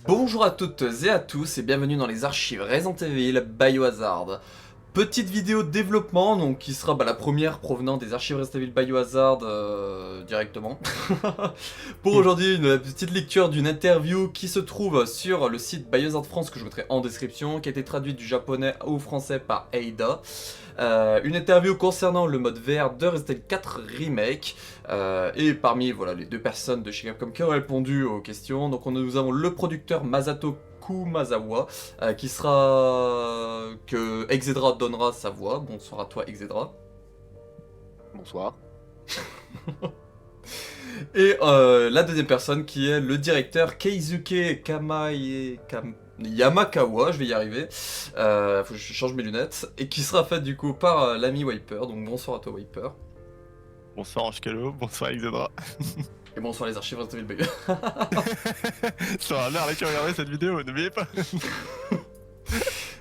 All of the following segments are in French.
Bonjour à toutes et à tous et bienvenue dans les archives Resident Evil Biohazard. Petite vidéo de développement donc qui sera la première provenant des archives Resident Evil Biohazard directement. Pour aujourd'hui une petite lecture d'une interview qui se trouve sur le site Biohazard France que je mettrai en description, qui a été traduite du japonais au français par Ada. Une interview concernant le mode VR de Resident Evil 4 Remake. Et parmi les deux personnes de chez Capcom qui ont répondu aux questions, donc nous avons le producteur Masato Kumazawa, que Exedra donnera sa voix. Bonsoir à toi Exedra. Bonsoir. Et la deuxième personne qui est le directeur Keisuke Yamakawa, je vais y arriver, faut que je change mes lunettes, et qui sera faite du coup par l'ami Wiper, donc bonsoir à toi Wiper. Bonsoir Anshkalo, bonsoir Exedra. Et bonsoir les archives Resident Evil Bug. Ça va l'air qui regarder cette vidéo, n'oubliez pas.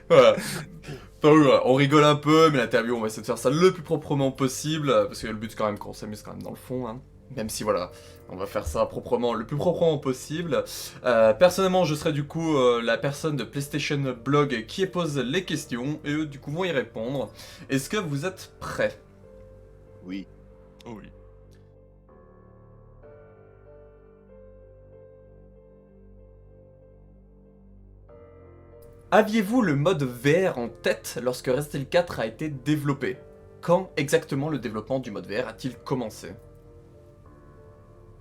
Voilà. Enfin, oui, voilà. On rigole un peu, mais l'interview on va essayer de faire ça le plus proprement possible, parce que le but c'est quand même qu'on s'amuse quand même dans le fond, hein. Même si voilà, on va faire ça proprement, le plus proprement possible. Personnellement, je serai du coup la personne de PlayStation Blog qui pose les questions, et eux du coup vont y répondre. Est-ce que vous êtes prêts? Oui. Oh oui. Aviez-vous le mode VR en tête lorsque Resident Evil 4 a été développé? Quand exactement le développement du mode VR a-t-il commencé?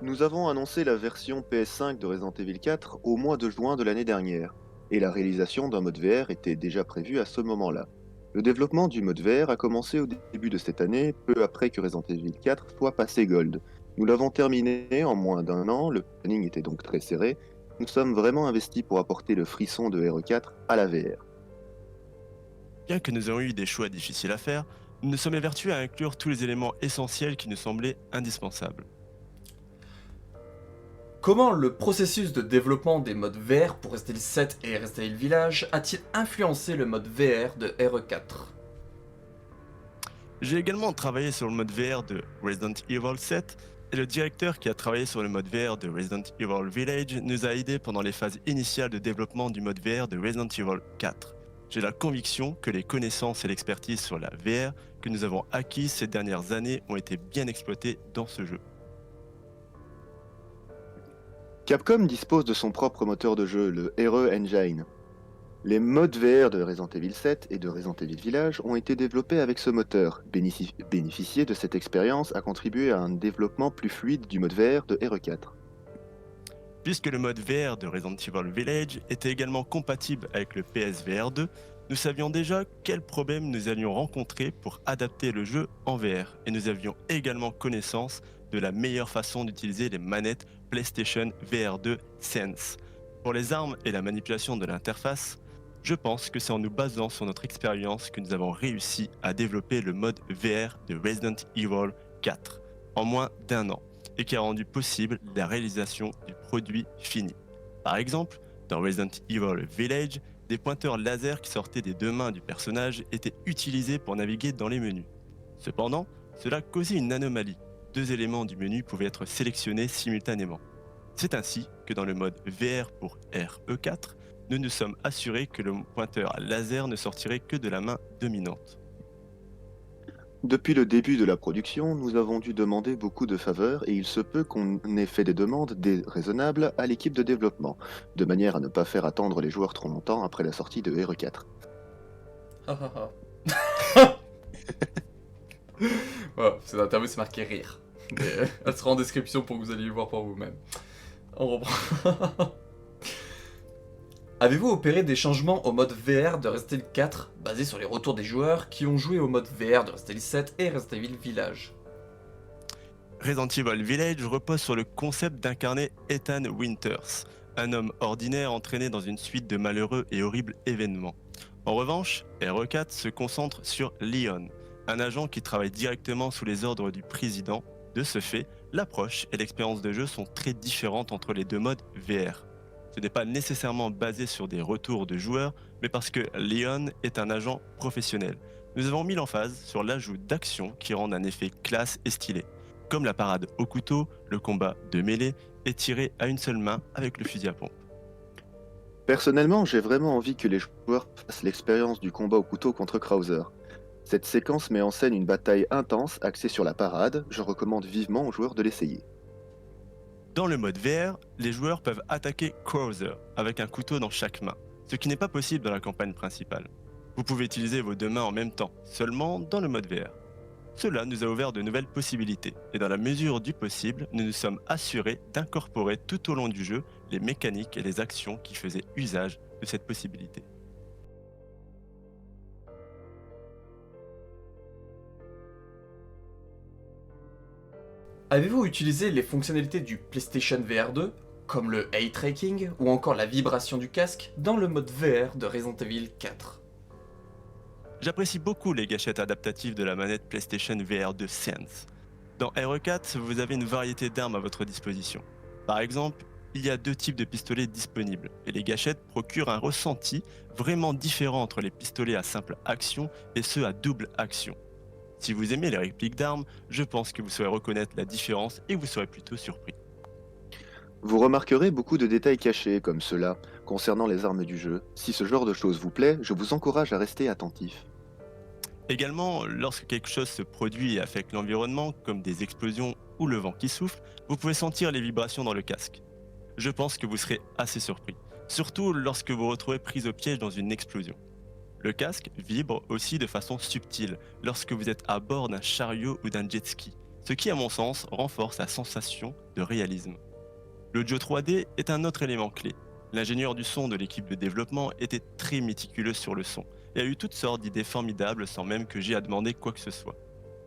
Nous avons annoncé la version PS5 de Resident Evil 4 au mois de juin de l'année dernière, et la réalisation d'un mode VR était déjà prévue à ce moment-là. Le développement du mode VR a commencé au début de cette année, peu après que Resident Evil 4 soit passé Gold. Nous l'avons terminé en moins d'un an, le planning était donc très serré. Nous sommes vraiment investis pour apporter le frisson de RE4 à la VR. Bien que nous ayons eu des choix difficiles à faire, nous nous sommes évertués à inclure tous les éléments essentiels qui nous semblaient indispensables. Comment le processus de développement des modes VR pour Resident Evil 7 et Resident Evil Village a-t-il influencé le mode VR de RE4? J'ai également travaillé sur le mode VR de Resident Evil 7 et le directeur qui a travaillé sur le mode VR de Resident Evil Village nous a aidés pendant les phases initiales de développement du mode VR de Resident Evil 4. J'ai la conviction que les connaissances et l'expertise sur la VR que nous avons acquises ces dernières années ont été bien exploitées dans ce jeu. Capcom dispose de son propre moteur de jeu, le RE Engine. Les modes VR de Resident Evil 7 et de Resident Evil Village ont été développés avec ce moteur. Bénéficier de cette expérience a contribué à un développement plus fluide du mode VR de RE4. Puisque le mode VR de Resident Evil Village était également compatible avec le PSVR 2, nous savions déjà quels problèmes nous allions rencontrer pour adapter le jeu en VR, et nous avions également connaissance de la meilleure façon d'utiliser les manettes PlayStation VR 2 Sense. Pour les armes et la manipulation de l'interface, je pense que c'est en nous basant sur notre expérience que nous avons réussi à développer le mode VR de Resident Evil 4 en moins d'un an, et qui a rendu possible la réalisation du produit fini. Par exemple, dans Resident Evil Village, des pointeurs laser qui sortaient des deux mains du personnage étaient utilisés pour naviguer dans les menus. Cependant, cela causait une anomalie. Deux éléments du menu pouvaient être sélectionnés simultanément. C'est ainsi que dans le mode VR pour RE4, nous nous sommes assurés que le pointeur laser ne sortirait que de la main dominante. Depuis le début de la production, nous avons dû demander beaucoup de faveurs et il se peut qu'on ait fait des demandes déraisonnables à l'équipe de développement, de manière à ne pas faire attendre les joueurs trop longtemps après la sortie de RE4. Voilà, cette interview c'est marqué rire. Mais, elle sera en description pour que vous alliez voir par vous-même. On reprend. Avez-vous opéré des changements au mode VR de Resident Evil 4 basés sur les retours des joueurs qui ont joué au mode VR de Resident Evil 7 et Resident Evil Village? Resident Evil Village repose sur le concept d'incarner Ethan Winters, un homme ordinaire entraîné dans une suite de malheureux et horribles événements. En revanche, RE4 se concentre sur Leon, un agent qui travaille directement sous les ordres du président. De ce fait, l'approche et l'expérience de jeu sont très différentes entre les deux modes VR. Ce n'est pas nécessairement basé sur des retours de joueurs, mais parce que Leon est un agent professionnel. Nous avons mis l'emphase sur l'ajout d'actions qui rendent un effet classe et stylé, comme la parade au couteau, le combat de mêlée et tirer à une seule main avec le fusil à pompe. Personnellement, j'ai vraiment envie que les joueurs fassent l'expérience du combat au couteau contre Krauser. Cette séquence met en scène une bataille intense axée sur la parade, je recommande vivement aux joueurs de l'essayer. Dans le mode VR, les joueurs peuvent attaquer Krauser avec un couteau dans chaque main, ce qui n'est pas possible dans la campagne principale. Vous pouvez utiliser vos deux mains en même temps, seulement dans le mode VR. Cela nous a ouvert de nouvelles possibilités, et dans la mesure du possible, nous nous sommes assurés d'incorporer tout au long du jeu les mécaniques et les actions qui faisaient usage de cette possibilité. Avez-vous utilisé les fonctionnalités du PlayStation VR 2, comme le eye tracking ou encore la vibration du casque, dans le mode VR de Resident Evil 4? J'apprécie beaucoup les gâchettes adaptatives de la manette PlayStation VR 2 Sense. Dans RE4, vous avez une variété d'armes à votre disposition. Par exemple, il y a deux types de pistolets disponibles, et les gâchettes procurent un ressenti vraiment différent entre les pistolets à simple action et ceux à double action. Si vous aimez les répliques d'armes, je pense que vous saurez reconnaître la différence et vous serez plutôt surpris. Vous remarquerez beaucoup de détails cachés comme ceux-là concernant les armes du jeu. Si ce genre de choses vous plaît, je vous encourage à rester attentif. Également, lorsque quelque chose se produit et affecte l'environnement, comme des explosions ou le vent qui souffle, vous pouvez sentir les vibrations dans le casque. Je pense que vous serez assez surpris, surtout lorsque vous vous retrouvez pris au piège dans une explosion. Le casque vibre aussi de façon subtile lorsque vous êtes à bord d'un chariot ou d'un jet ski, ce qui à mon sens renforce la sensation de réalisme. L'audio 3D est un autre élément clé. L'ingénieur du son de l'équipe de développement était très méticuleux sur le son et a eu toutes sortes d'idées formidables sans même que j'aie à demander quoi que ce soit.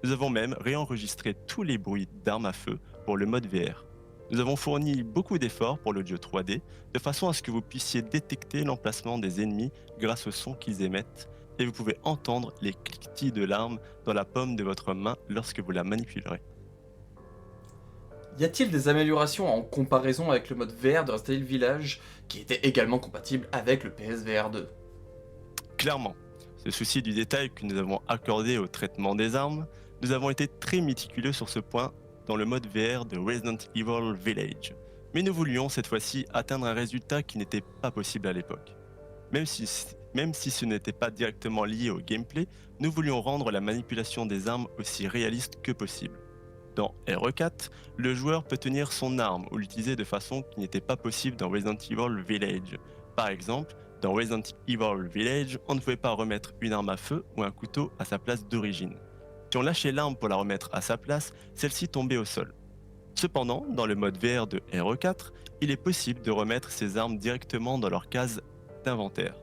Nous avons même réenregistré tous les bruits d'armes à feu pour le mode VR. Nous avons fourni beaucoup d'efforts pour l'audio 3D, de façon à ce que vous puissiez détecter l'emplacement des ennemis grâce au son qu'ils émettent, et vous pouvez entendre les cliquetis de l'arme dans la paume de votre main lorsque vous la manipulerez. Y a-t-il des améliorations en comparaison avec le mode VR de Resident Evil Village, qui était également compatible avec le PSVR 2? Clairement, ce souci du détail que nous avons accordé au traitement des armes, nous avons été très méticuleux sur ce point dans le mode VR de Resident Evil Village. Mais nous voulions cette fois-ci atteindre un résultat qui n'était pas possible à l'époque. Même si ce n'était pas directement lié au gameplay, nous voulions rendre la manipulation des armes aussi réaliste que possible. Dans RE4, le joueur peut tenir son arme ou l'utiliser de façon qui n'était pas possible dans Resident Evil Village. Par exemple, dans Resident Evil Village, on ne pouvait pas remettre une arme à feu ou un couteau à sa place d'origine. Si on lâchait l'arme pour la remettre à sa place, celle-ci tombait au sol. Cependant, dans le mode VR de RE4, il est possible de remettre ces armes directement dans leur case d'inventaire.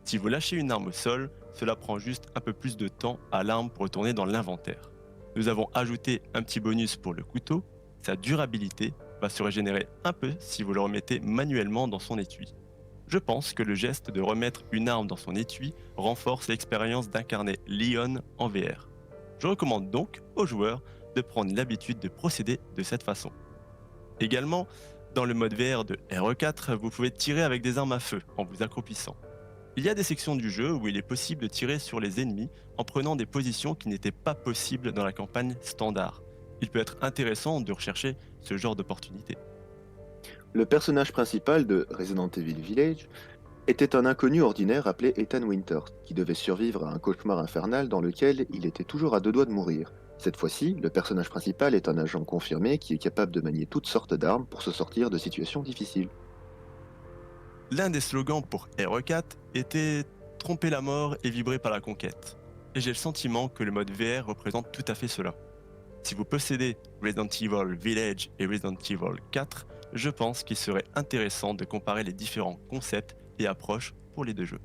Si vous lâchez une arme au sol, cela prend juste un peu plus de temps à l'arme pour retourner dans l'inventaire. Nous avons ajouté un petit bonus pour le couteau, sa durabilité va se régénérer un peu si vous le remettez manuellement dans son étui. Je pense que le geste de remettre une arme dans son étui renforce l'expérience d'incarner Leon en VR. Je recommande donc aux joueurs de prendre l'habitude de procéder de cette façon. Également, dans le mode VR de RE4, vous pouvez tirer avec des armes à feu en vous accroupissant. Il y a des sections du jeu où il est possible de tirer sur les ennemis en prenant des positions qui n'étaient pas possibles dans la campagne standard. Il peut être intéressant de rechercher ce genre d'opportunité. Le personnage principal de Resident Evil Village était un inconnu ordinaire appelé Ethan Winters, qui devait survivre à un cauchemar infernal dans lequel il était toujours à deux doigts de mourir. Cette fois-ci, le personnage principal est un agent confirmé qui est capable de manier toutes sortes d'armes pour se sortir de situations difficiles. L'un des slogans pour RE4 était tromper la mort et vibrer par la conquête. Et j'ai le sentiment que le mode VR représente tout à fait cela. Si vous possédez Resident Evil Village et Resident Evil 4, je pense qu'il serait intéressant de comparer les différents concepts et approches pour les deux jeux.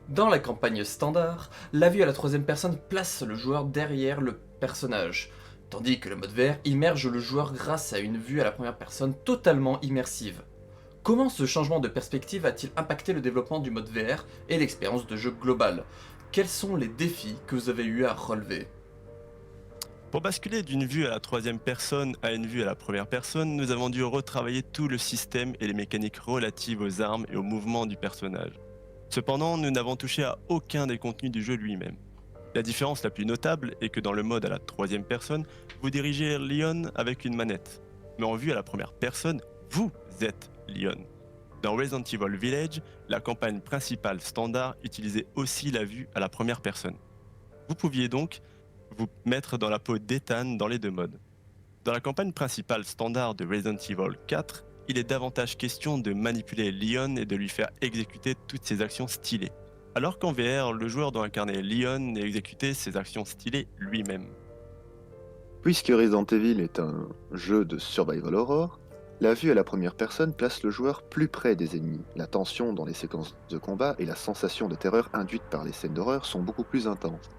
Dans la campagne standard, la vue à la troisième personne place le joueur derrière le personnage, tandis que le mode VR immerge le joueur grâce à une vue à la première personne totalement immersive. Comment ce changement de perspective a-t-il impacté le développement du mode VR et l'expérience de jeu globale? Quels sont les défis que vous avez eu à relever? Pour basculer d'une vue à la troisième personne à une vue à la première personne, nous avons dû retravailler tout le système et les mécaniques relatives aux armes et aux mouvements du personnage. Cependant, nous n'avons touché à aucun des contenus du jeu lui-même. La différence la plus notable est que dans le mode à la troisième personne, vous dirigez Leon avec une manette. Mais en vue à la première personne, vous êtes Leon. Dans Resident Evil Village, la campagne principale standard utilisait aussi la vue à la première personne. Vous pouviez donc vous mettre dans la peau d'Ethan dans les deux modes. Dans la campagne principale standard de Resident Evil 4, il est davantage question de manipuler Leon et de lui faire exécuter toutes ses actions stylées. Alors qu'en VR, le joueur doit incarner Leon et exécuter ses actions stylées lui-même. Puisque Resident Evil est un jeu de survival horror, la vue à la première personne place le joueur plus près des ennemis. La tension dans les séquences de combat et la sensation de terreur induite par les scènes d'horreur sont beaucoup plus intenses.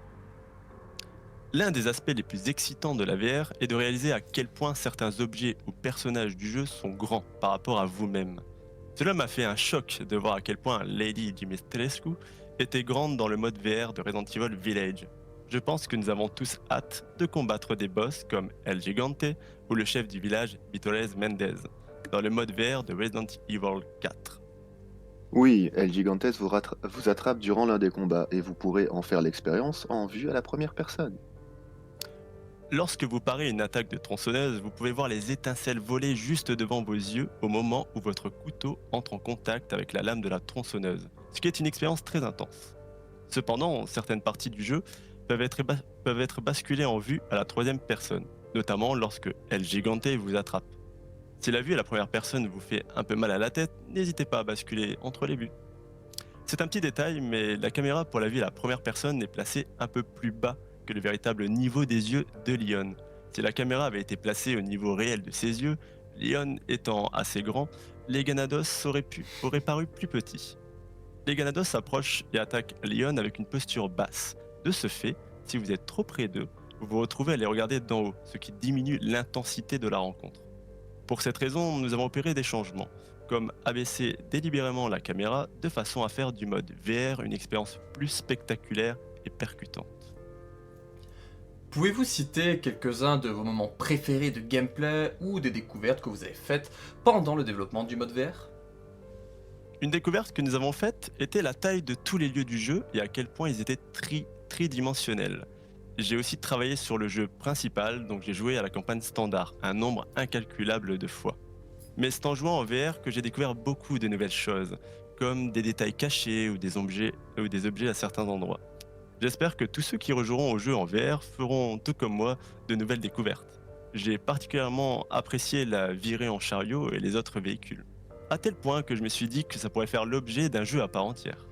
L'un des aspects les plus excitants de la VR est de réaliser à quel point certains objets ou personnages du jeu sont grands par rapport à vous-même. Cela m'a fait un choc de voir à quel point Lady Dimitrescu était grande dans le mode VR de Resident Evil Village. Je pense que nous avons tous hâte de combattre des boss comme El Gigante ou le chef du village Vitores Mendez dans le mode VR de Resident Evil 4. Oui, El Gigantes vous attrape durant l'un des combats et vous pourrez en faire l'expérience en vue à la première personne. Lorsque vous parez une attaque de tronçonneuse, vous pouvez voir les étincelles voler juste devant vos yeux au moment où votre couteau entre en contact avec la lame de la tronçonneuse, ce qui est une expérience très intense. Cependant, certaines parties du jeu peuvent être basculées en vue à la troisième personne, notamment lorsque El Gigante vous attrape. Si la vue à la première personne vous fait un peu mal à la tête, n'hésitez pas à basculer entre les vues. C'est un petit détail, mais la caméra pour la vue à la première personne est placée un peu plus bas que le véritable niveau des yeux de Leon. Si la caméra avait été placée au niveau réel de ses yeux, Leon étant assez grand, les Ganados auraient paru plus petits. Les Ganados s'approchent et attaquent Leon avec une posture basse. De ce fait, si vous êtes trop près d'eux, vous vous retrouvez à les regarder d'en haut, ce qui diminue l'intensité de la rencontre. Pour cette raison, nous avons opéré des changements, comme abaisser délibérément la caméra de façon à faire du mode VR une expérience plus spectaculaire et percutante. Pouvez-vous citer quelques-uns de vos moments préférés de gameplay ou des découvertes que vous avez faites pendant le développement du mode VR? Une découverte que nous avons faite était la taille de tous les lieux du jeu et à quel point ils étaient tridimensionnels. J'ai aussi travaillé sur le jeu principal, donc j'ai joué à la campagne standard, un nombre incalculable de fois. Mais c'est en jouant en VR que j'ai découvert beaucoup de nouvelles choses, comme des détails cachés ou des objets à certains endroits. J'espère que tous ceux qui rejoueront au jeu en VR feront, tout comme moi, de nouvelles découvertes. J'ai particulièrement apprécié la virée en chariot et les autres véhicules, à tel point que je me suis dit que ça pourrait faire l'objet d'un jeu à part entière.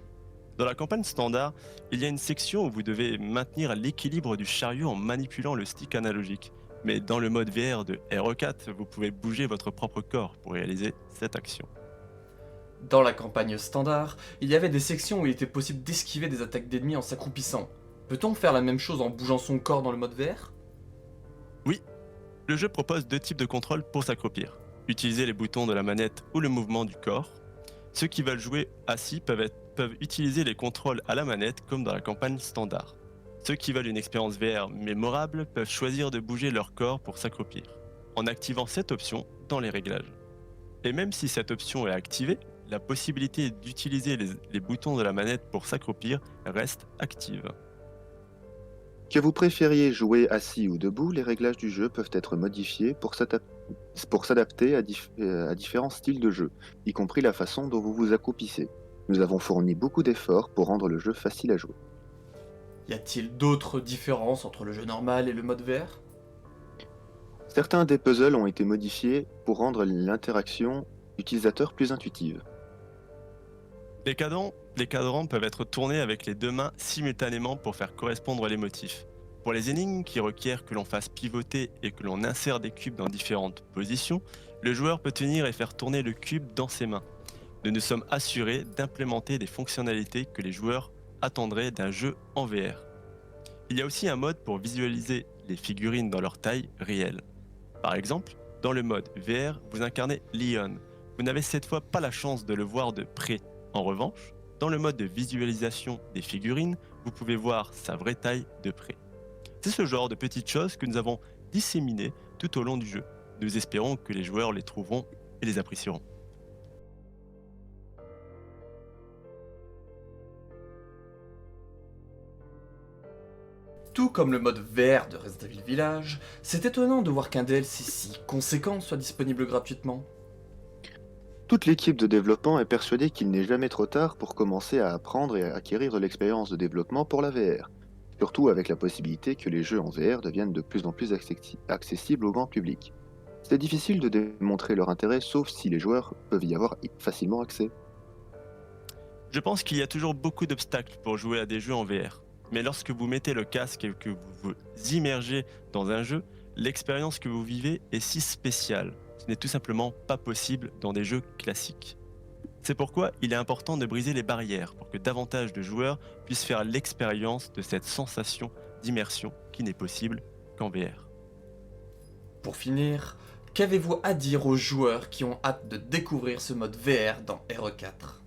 Dans la campagne standard, il y a une section où vous devez maintenir l'équilibre du chariot en manipulant le stick analogique. Mais dans le mode VR de RE4, vous pouvez bouger votre propre corps pour réaliser cette action. Dans la campagne standard, il y avait des sections où il était possible d'esquiver des attaques d'ennemis en s'accroupissant. Peut-on faire la même chose en bougeant son corps dans le mode VR? Oui, le jeu propose deux types de contrôle pour s'accroupir. Utiliser les boutons de la manette ou le mouvement du corps. Ceux qui veulent jouer assis peuvent utiliser les contrôles à la manette comme dans la campagne standard. Ceux qui veulent une expérience VR mémorable peuvent choisir de bouger leur corps pour s'accroupir, en activant cette option dans les réglages. Et même si cette option est activée, la possibilité d'utiliser les boutons de la manette pour s'accroupir reste active. Que vous préfériez jouer assis ou debout, les réglages du jeu peuvent être modifiés pour s'adapter à différents styles de jeu, y compris la façon dont vous vous accroupissez. Nous avons fourni beaucoup d'efforts pour rendre le jeu facile à jouer. Y a-t-il d'autres différences entre le jeu normal et le mode VR? Certains des puzzles ont été modifiés pour rendre l'interaction utilisateur plus intuitive. Les cadrans peuvent être tournés avec les deux mains simultanément pour faire correspondre les motifs. Pour les énigmes qui requièrent que l'on fasse pivoter et que l'on insère des cubes dans différentes positions, le joueur peut tenir et faire tourner le cube dans ses mains. Nous nous sommes assurés d'implémenter des fonctionnalités que les joueurs attendraient d'un jeu en VR. Il y a aussi un mode pour visualiser les figurines dans leur taille réelle. Par exemple, dans le mode VR, vous incarnez Leon. Vous n'avez cette fois pas la chance de le voir de près. En revanche, dans le mode de visualisation des figurines, vous pouvez voir sa vraie taille de près. C'est ce genre de petites choses que nous avons disséminées tout au long du jeu. Nous espérons que les joueurs les trouveront et les apprécieront. Tout comme le mode VR de Resident Evil Village, c'est étonnant de voir qu'un DLC si conséquent soit disponible gratuitement. Toute l'équipe de développement est persuadée qu'il n'est jamais trop tard pour commencer à apprendre et à acquérir de l'expérience de développement pour la VR, surtout avec la possibilité que les jeux en VR deviennent de plus en plus accessibles au grand public. C'est difficile de démontrer leur intérêt sauf si les joueurs peuvent y avoir facilement accès. Je pense qu'il y a toujours beaucoup d'obstacles pour jouer à des jeux en VR. Mais lorsque vous mettez le casque et que vous vous immergez dans un jeu, l'expérience que vous vivez est si spéciale. Ce n'est tout simplement pas possible dans des jeux classiques. C'est pourquoi il est important de briser les barrières pour que davantage de joueurs puissent faire l'expérience de cette sensation d'immersion qui n'est possible qu'en VR. Pour finir, qu'avez-vous à dire aux joueurs qui ont hâte de découvrir ce mode VR dans RE4 ?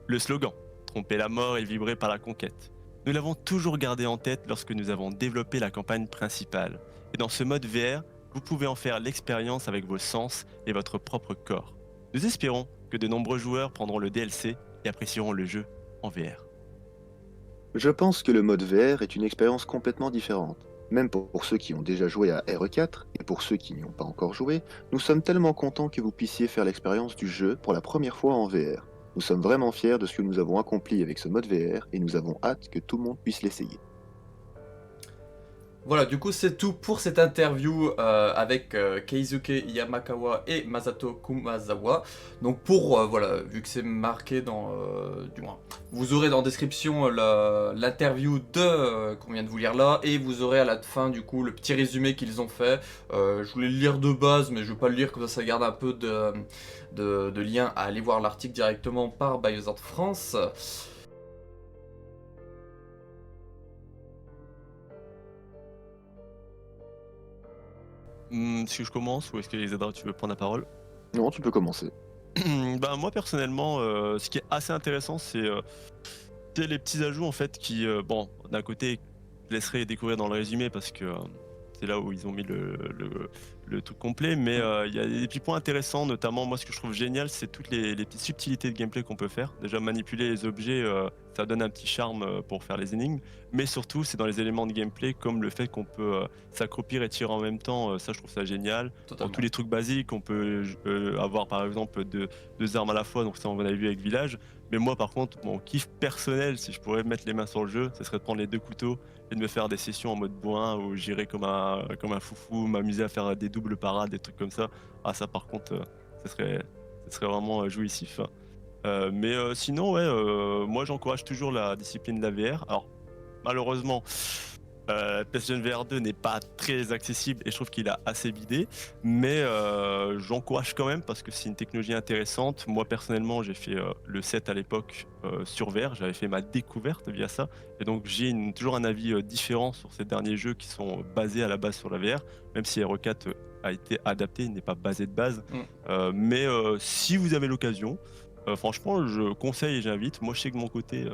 Le slogan « Tromper la mort et vibrer par la conquête ». Nous l'avons toujours gardé en tête lorsque nous avons développé la campagne principale. Et dans ce mode VR, vous pouvez en faire l'expérience avec vos sens et votre propre corps. Nous espérons que de nombreux joueurs prendront le DLC et apprécieront le jeu en VR. Je pense que le mode VR est une expérience complètement différente. Même pour ceux qui ont déjà joué à RE4 et pour ceux qui n'y ont pas encore joué, nous sommes tellement contents que vous puissiez faire l'expérience du jeu pour la première fois en VR. Nous sommes vraiment fiers de ce que nous avons accompli avec ce mode VR et nous avons hâte que tout le monde puisse l'essayer. Voilà, du coup c'est tout pour cette interview avec Keisuke Yamakawa et Masato Kumazawa. Donc voilà, vu que c'est marqué dans... du moins, vous aurez dans la description l'interview qu'on vient de vous lire là, et vous aurez à la fin du coup le petit résumé qu'ils ont fait. Je voulais le lire de base, mais je vais pas le lire, comme ça garde un peu de lien à aller voir l'article directement par BioHazard France. Est-ce que je commence ou est-ce que Isadora tu veux prendre la parole? Non, tu peux commencer. Ben, moi personnellement, ce qui est assez intéressant, c'est les petits ajouts en fait qui, bon, d'un côté, je laisserai découvrir dans le résumé parce que c'est là où ils ont mis le truc complet, mais il y a des petits points intéressants, notamment moi ce que je trouve génial, c'est toutes les petites subtilités de gameplay qu'on peut faire. Déjà manipuler les objets, ça donne un petit charme pour faire les énigmes, mais surtout c'est dans les éléments de gameplay comme le fait qu'on peut s'accroupir et tirer en même temps, ça je trouve ça génial. Dans Totalement. tous les trucs basiques, on peut avoir par exemple deux armes à la fois, donc ça on avait vu avec Village. Mais moi par contre, mon kiff personnel, si je pourrais mettre les mains sur le jeu, ce serait de prendre les deux couteaux et de me faire des sessions en mode bourrin où j'irais comme un foufou, m'amuser à faire des doubles parades, des trucs comme ça. Ah ça par contre, ce serait vraiment jouissif. Mais sinon ouais, moi j'encourage toujours la discipline de la VR. Alors malheureusement, PlayStation VR 2 n'est pas très accessible et je trouve qu'il a assez bidé, mais j'encourage quand même parce que c'est une technologie intéressante. Moi personnellement j'ai fait le 7 à l'époque sur VR, j'avais fait ma découverte via ça, et donc j'ai toujours un avis différent sur ces derniers jeux qui sont basés à la base sur la VR, même si RE4 a été adapté, il n'est pas basé de base. Mais si vous avez l'occasion, franchement je conseille et j'invite. Moi je sais que de mon côté,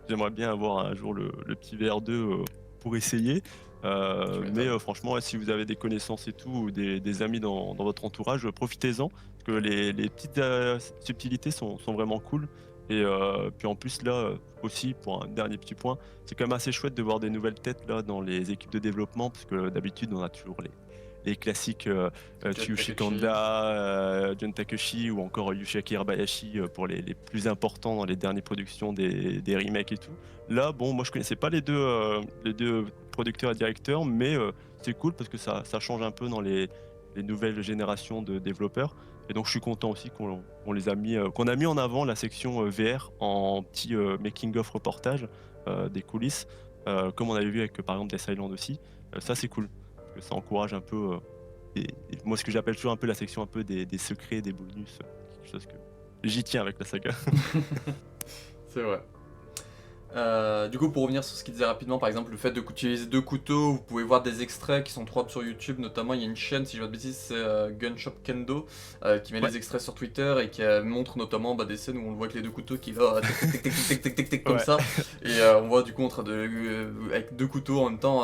j'aimerais bien avoir un jour le petit VR2 pour essayer. Mais franchement, ouais, si vous avez des connaissances et tout, ou des amis dans votre entourage, profitez-en, parce que les petites subtilités sont vraiment cool. Et puis en plus là, aussi pour un dernier petit point, c'est quand même assez chouette de voir des nouvelles têtes là dans les équipes de développement, parce que d'habitude on a toujours les classiques Tsuyoshi Kanda, John Takeshi ou encore Yoshiaki Hirabayashi pour les plus importants dans les dernières productions des remakes et tout. Là, bon, moi je connaissais pas les deux producteurs et directeurs, mais c'est cool parce que ça change un peu dans les nouvelles générations de développeurs. Et donc je suis content aussi qu'on les a mis, qu'on a mis en avant la section VR en petit making-of reportage des coulisses, comme on avait vu avec par exemple Death Island aussi. Ça c'est cool, parce que ça encourage un peu, moi ce que j'appelle toujours un peu la section un peu des secrets, des bonus, quelque chose que j'y tiens avec la saga. C'est vrai. Du coup, pour revenir sur ce qu'il disait rapidement, par exemple, le fait d'utiliser deux couteaux, vous pouvez voir des extraits qui sont trouvables sur YouTube, notamment il y a une chaîne, si je ne dis pas de bêtises, c'est Gunshop Kendo, qui met les extraits sur Twitter et qui montre notamment des scènes où on le voit avec les deux couteaux qui va comme ça, et on voit du coup en train de, avec deux couteaux en même temps,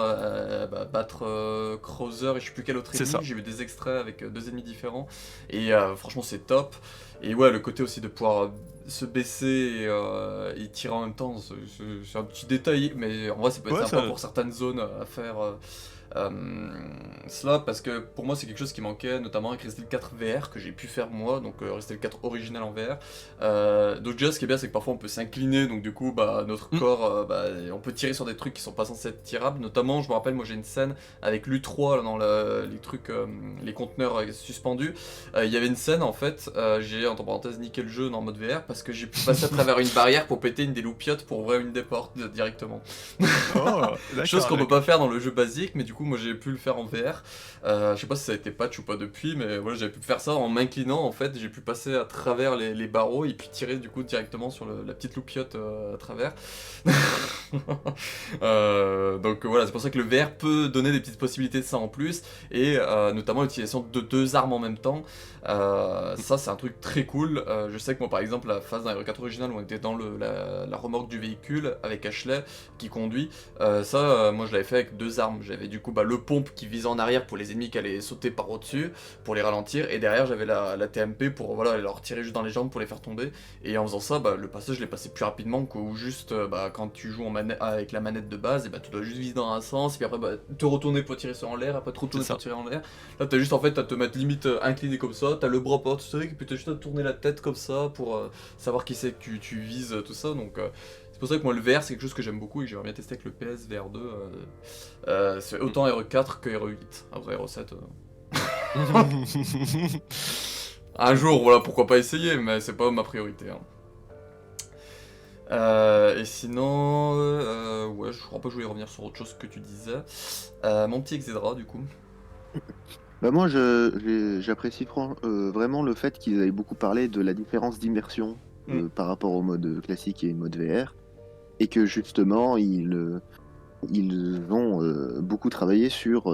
battre Krauser et je sais plus quel autre ennemi. J'ai vu des extraits avec deux ennemis différents, et franchement c'est top. Et ouais, le côté aussi de pouvoir se baisser et tirer en même temps, c'est un petit détail, mais en vrai ça peut être Ouais, sympa ça... pour certaines zones à faire cela, parce que pour moi c'est quelque chose qui manquait, notamment avec Resident Evil 4 VR que j'ai pu faire moi, donc Resident Evil 4 original en VR. Donc déjà ce qui est bien c'est que parfois on peut s'incliner, donc du coup bah, notre corps, on peut tirer sur des trucs qui sont pas censés être tirables, notamment je me rappelle moi j'ai une scène avec l'U3 là, dans les trucs, les conteneurs suspendus. Il y avait une scène en fait, j'ai entre parenthèses niqué le jeu en mode VR parce que j'ai pu passer à travers une barrière pour péter une des loupiottes pour ouvrir une des portes directement. Oh, Chose qu'on peut d'accord. pas faire dans le jeu basique, mais du coup moi j'ai pu le faire en VR. Je sais pas si ça a été patch ou pas depuis, mais voilà, j'avais pu faire ça en m'inclinant en fait, j'ai pu passer à travers les barreaux et puis tirer du coup directement sur la petite loupiote à travers. Donc voilà, c'est pour ça que le VR peut donner des petites possibilités de ça en plus, et notamment l'utilisation de deux armes en même temps. Ça c'est un truc très cool. Je sais que moi par exemple la phase dans Hero 4 original où on était dans la remorque du véhicule avec Ashley qui conduit, moi je l'avais fait avec deux armes. J'avais du coup le pompe qui visait en arrière pour les ennemis qui allaient sauter par au-dessus pour les ralentir, et derrière j'avais la TMP pour voilà, leur tirer juste dans les jambes pour les faire tomber. Et en faisant ça, le passage je l'ai passé plus rapidement que juste quand tu joues avec la manette de base, et tu dois juste viser dans un sens, et puis après te retourner pour tirer en l'air, après te retourner pour tirer en l'air. Là t'as juste en fait à te mettre limite incliné comme ça, t'as le bras par-dessus, et puis t'as juste à tourner la tête comme ça pour savoir qui c'est que tu vises, tout ça. Donc c'est pour ça que moi le VR c'est quelque chose que j'aime beaucoup et que j'aimerais bien tester avec le PS VR 2. C'est autant Hero 4 que Hero 8. Après Hero 7. Un jour, voilà, pourquoi pas essayer, mais c'est pas ma priorité. Hein. Et sinon, ouais, je crois pas que je voulais revenir sur autre chose que tu disais. Mon petit Exedra, du coup. Bah moi, j'apprécie vraiment le fait qu'ils avaient beaucoup parlé de la différence d'immersion par rapport au mode classique et mode VR, et que justement, ils ont beaucoup travaillé sur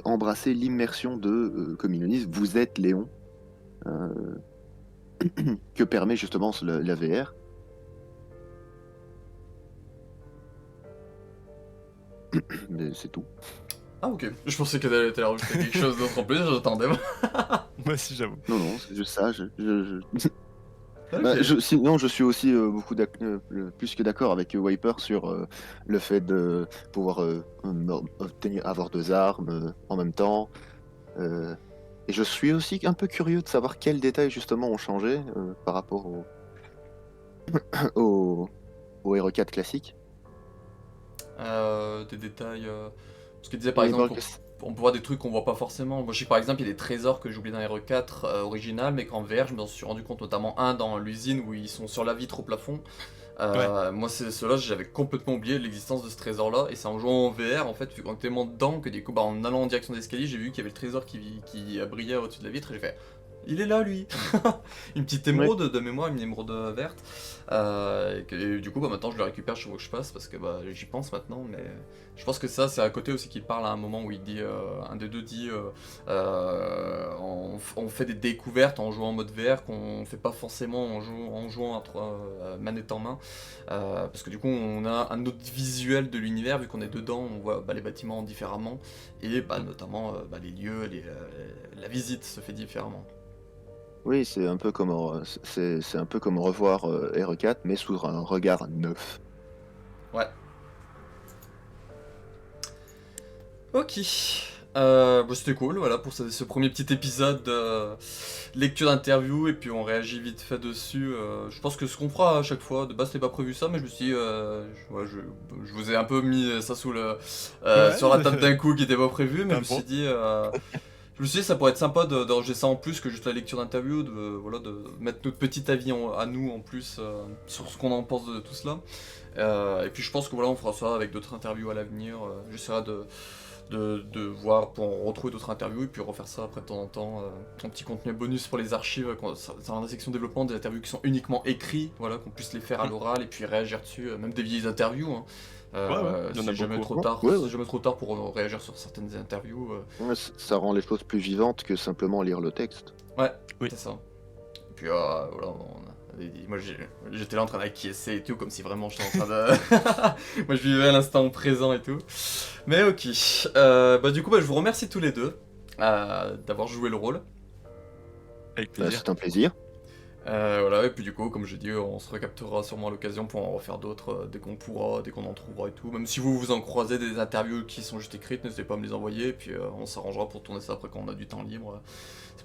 embrasser l'immersion comme ils le disent, vous êtes Léon, euh, que permet justement la VR. Mais c'est tout. Ah ok, je pensais que t'allais rajouter quelque chose d'autre en plus, j'attendais. Moi aussi, j'avoue. Non, c'est juste ça. Ok. Sinon, je suis aussi plus que d'accord avec Wiper sur le fait de pouvoir avoir deux armes en même temps. Et je suis aussi un peu curieux de savoir quels détails justement ont changé par rapport au, au Hero 4 classique. Des détails. Parce qu'il disait par Oui, exemple donc, on peut voir des trucs qu'on voit pas forcément. Moi je sais que par exemple il y a des trésors que j'ai oubliés dans Hero 4 original, mais qu'en VR je me suis rendu compte, notamment un dans l'usine où ils sont sur la vitre au plafond. Moi ceux-là j'avais complètement oublié l'existence de ce trésor là, et c'est en jouant en VR en fait, vu qu'on était tellement dedans que du coup en allant en direction des escaliers j'ai vu qu'il y avait le trésor qui brillait au-dessus de la vitre, et j'ai fait il est là lui. Une petite émeraude de mémoire, une émeraude verte. Et du coup maintenant je le récupère chaque fois que je passe parce que j'y pense maintenant, mais je pense que ça c'est à côté aussi qu'il parle à un moment où il dit, un des deux dit on fait des découvertes en jouant en mode VR qu'on fait pas forcément en jouant à manette en main, parce que du coup on a un autre visuel de l'univers vu qu'on est dedans, on voit les bâtiments différemment, et notamment les lieux, la visite se fait différemment. oui, c'est un peu comme c'est un peu comme revoir Hero 4 mais sous un regard neuf. Ouais. Ok. C'était cool, voilà, pour ce premier petit épisode de lecture d'interview, et puis on réagit vite fait dessus. Je pense que ce qu'on fera à chaque fois, de base c'était pas prévu ça, mais je me suis dit, je vous ai un peu mis ça sur la table d'un coup qui était pas prévu, mais je me suis dit, ça pourrait être sympa d'enregistrer ça en plus que juste la lecture d'interview, de mettre notre petit avis à nous en plus sur ce qu'on en pense de tout cela. Et puis je pense que voilà, on fera ça avec d'autres interviews à l'avenir. J'essaierai de voir pour retrouver d'autres interviews et puis refaire ça après de temps en temps. Un petit contenu bonus pour les archives, dans la section développement, des interviews qui sont uniquement écrits, voilà, qu'on puisse les faire à l'oral et puis réagir dessus, même des vieilles interviews. Hein. C'est jamais trop tard, c'est jamais trop tard pour réagir sur certaines interviews. Ouais, ça rend les choses plus vivantes que simplement lire le texte. Ouais, c'est ça. Et puis voilà, moi j'étais là en train d'acquiescer et tout, comme si vraiment j'étais en train de... Moi je vivais à l'instant présent et tout. Mais ok. Du coup, je vous remercie tous les deux d'avoir joué le rôle. Avec plaisir. C'est un plaisir. Voilà, et puis du coup, comme j'ai dit, on se recapturera sûrement à l'occasion pour en refaire d'autres dès qu'on pourra, dès qu'on en trouvera et tout. Même si vous en croisez des interviews qui sont juste écrites, n'hésitez pas à me les envoyer, et puis on s'arrangera pour tourner ça après quand on a du temps libre.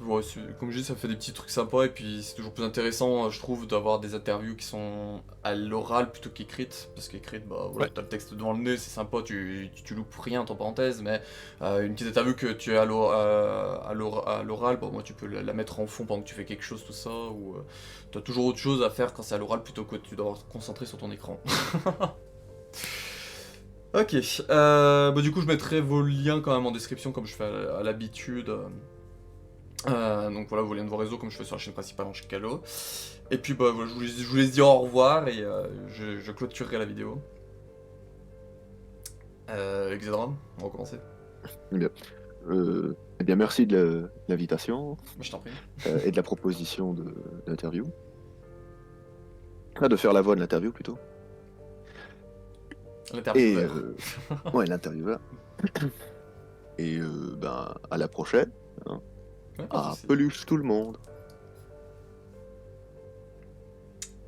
Ouais, comme je dis, ça fait des petits trucs sympas, et puis c'est toujours plus intéressant, je trouve, d'avoir des interviews qui sont à l'oral plutôt qu'écrites, parce qu'écrites, bah voilà, Ouais. t'as le texte devant le nez, c'est sympa, tu loupes rien, entre parenthèses, mais une petite interview que tu as à l'oral, bon, moi tu peux la mettre en fond pendant que tu fais quelque chose, tout ça, ou t'as toujours autre chose à faire quand c'est à l'oral plutôt que tu dois te concentrer sur ton écran. Ok, bah du coup je mettrai vos liens quand même en description comme je fais à l'habitude. Donc voilà, vos liens de vos réseaux comme je fais sur la chaîne principale en Chicalo. Et puis bah voilà, je vous laisse dire au revoir et je clôturerai la vidéo. Exedram, on va commencer. Eh bien, eh bien, merci de l'invitation Je t'en prie. et de la proposition d'interview. Ah, de faire la voix de l'interview plutôt. Et L'intervieweur. ouais, l'intervieweur. Et ben, à la prochaine. Hein. Ouais, pas de À soucis. peluche tout le monde.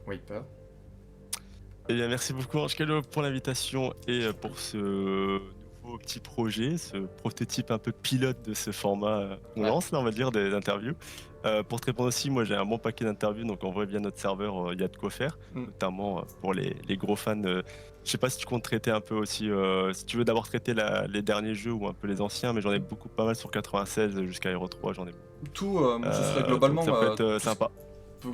Oui, peur. Eh bien, merci beaucoup Angelo pour l'invitation et pour ce nouveau petit projet, ce prototype un peu pilote de ce format qu'on Ouais. lance, là, on va dire, des interviews. Pour te répondre aussi, moi j'ai un bon paquet d'interviews, donc en vrai, via notre serveur, il y a de quoi faire, Mm. notamment pour les gros fans. Je sais pas si tu comptes traiter un peu aussi, si tu veux d'abord traiter les derniers jeux ou un peu les anciens, mais j'en ai beaucoup pas mal sur 96 jusqu'à Hero 3, j'en ai beaucoup. Tout, moi ce serait Donc globalement ça peut être tout, sympa.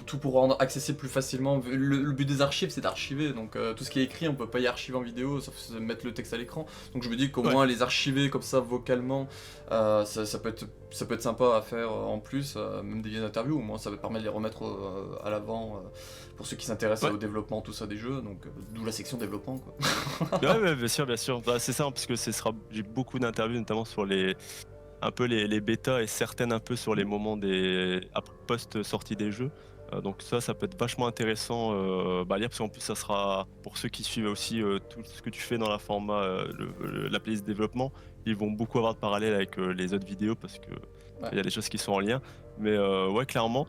tout pour rendre accessible plus facilement. Le but des archives c'est d'archiver, donc tout ce qui est écrit on peut pas y archiver en vidéo sauf mettre le texte à l'écran. Donc je me dis qu'au Ouais. moins les archiver comme ça vocalement, ça peut être sympa à faire en plus, même des vieilles interviews, au moins ça permet de les remettre à l'avant pour ceux qui s'intéressent Ouais. au développement tout ça des jeux, donc d'où la section développement quoi. Ouais, bien sûr, bien sûr. Bah, c'est ça, hein, parce que j'ai beaucoup d'interviews, notamment sur un peu les bêtas et certaines un peu sur les moments post-sortie des jeux. Donc ça peut être vachement intéressant à lire, parce qu'en plus ça sera, pour ceux qui suivent aussi tout ce que tu fais dans la format, la playlist développement, ils vont beaucoup avoir de parallèles avec les autres vidéos, parce que Ouais. il y a des choses qui sont en lien. Mais ouais, clairement.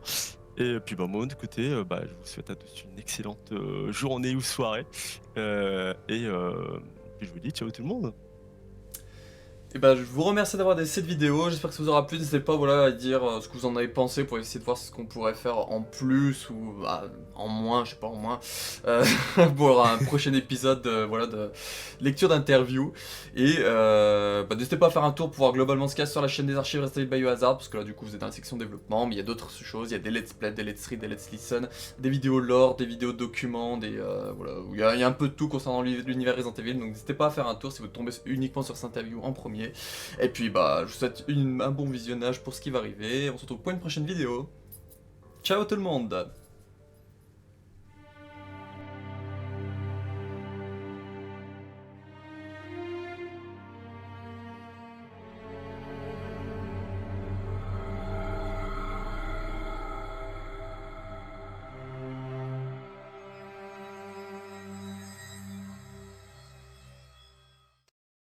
Et puis moi de côté, je vous souhaite à tous une excellente journée ou soirée. Puis je vous dis ciao tout le monde. Et bah, je vous remercie d'avoir regardé cette vidéo, j'espère que ça vous aura plu, n'hésitez pas voilà, à dire ce que vous en avez pensé pour essayer de voir ce qu'on pourrait faire en plus ou en moins, je sais pas, en moins, pour un prochain épisode voilà, de lecture d'interview. Et n'hésitez pas à faire un tour pour voir globalement ce qu'il y a sur la chaîne des archives Resident Evil Biohazard, parce que là du coup vous êtes dans la section développement, mais il y a d'autres choses, il y a des let's play, des let's read, des let's listen, des vidéos lore, des vidéos documents, voilà, où il y a un peu de tout concernant l'univers Resident Evil, donc n'hésitez pas à faire un tour si vous tombez uniquement sur cette interview en premier. Et puis bah je vous souhaite un bon visionnage pour ce qui va arriver. On se retrouve pour une prochaine vidéo. Ciao tout le monde!